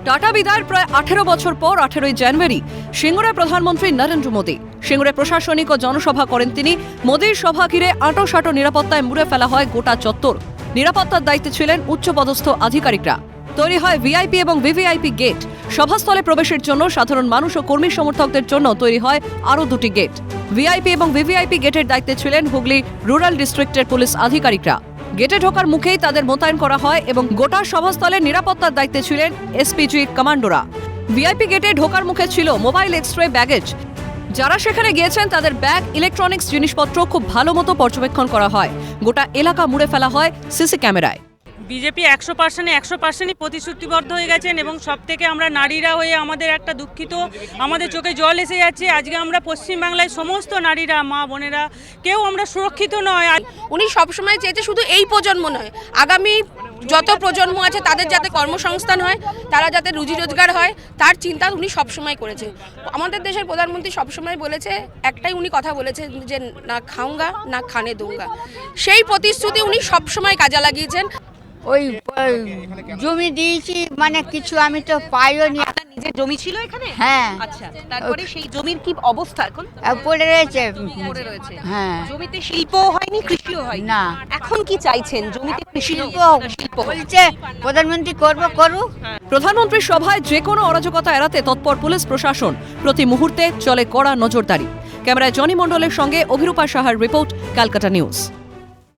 Tata বিদায়ের প্রায় 18 বছর পর 18ই জানুয়ারি সিঙ্গুরে প্রধানমন্ত্রী নরেন্দ্র মোদী। সিঙ্গুরে প্রশাসনিক ও জনসভা করেন তিনি। মোদীর সভা ঘিরে আঁটো নিরাপত্তায় মুড়ে ফেলা হয় গোটা চত্বর। নিরাপত্তার দায়িত্বে ছিলেন উচ্চপদস্থ আধিকারিকরা। তৈরি হয় ভিআইপি এবং ভিভিআইপি গেট। সভাস্থলে প্রবেশের জন্য সাধারণ মানুষ ও কর্মী সমর্থকদের জন্য তৈরি হয় আরও 2টি গেট। ভিআইপি এবং ভিভিআইপি গেটের দায়িত্বে ছিলেন হুগলি রুরাল ডিস্ট্রিক্টের পুলিশ আধিকারিকরা। গেটে ঢোকার মুখেই তাদের মোতায়েন করা হয় এবং গোটা সভাস্থলে নিরাপত্তার দায়িত্বে ছিলেন এসপিজি কমান্ডোরা। ভিআইপি গেটে ঢোকার মুখে ছিল মোবাইল এক্সরে ব্যাগেজ। যারা সেখানে গিয়েছেন তাদের ব্যাগ, ইলেকট্রনিক্স জিনিসপত্র খুব ভালো মতো পর্যবেক্ষণ করা হয়। গোটা এলাকা মুড়ে ফেলা হয় সিসি ক্যামেরায়। বিজেপি 100%ই প্রতিশ্রুতিবদ্ধ হয়ে গেছেন এবং সব থেকে আমরা নারীরা হয়ে আমাদের একটা দুঃখিত, আমাদের চোখে জল এসে যাচ্ছে। আজকে আমরা পশ্চিমবাংলায় সমস্ত নারীরা, মা বোনেরা কেউ আমরা সুরক্ষিত নয়। উনি সবসময় চেয়েছে শুধু এই প্রজন্ম নয়, আগামী যত প্রজন্ম আছে তাদের যাতে কর্মসংস্থান হয়, তারা যাতে রুজি রোজগার হয়, তার চিন্তা উনি সবসময় করেছে। আমাদের দেশের প্রধানমন্ত্রী সবসময় বলেছে, একটাই উনি কথা বলেছেন যে না খাউঙ্গা না খানে দুঙ্গা। সেই প্রতিশ্রুতি উনি সবসময় কাজে লাগিয়েছেন। ওই জমি দিয়েছি, মানে কিছু আমি তো পাইও নি। আপনার নিজের জমি ছিল এখানে? হ্যাঁ। আচ্ছা, তারপরে সেই জমির কি অবস্থা এখন? পড়ে রয়েছে। পড়ে রয়েছে। হ্যাঁ। জমিতে শিল্পও হয়নি, কৃষিও হয়নি। না। এখন কি চাইছেন? জমিতে কৃষি শিল্প বলছে প্রধানমন্ত্রী করুক। প্রধানমন্ত্রীর সভায় যে কোনো অরাজকতা এড়াতে তৎপর পুলিশ প্রশাসন। প্রতি মুহূর্তে চলে কড়া নজরদারি। ক্যামেরায় জনি মণ্ডলের সঙ্গে অভিরূপা সাহার রিপোর্ট, ক্যালকাটা নিউজ।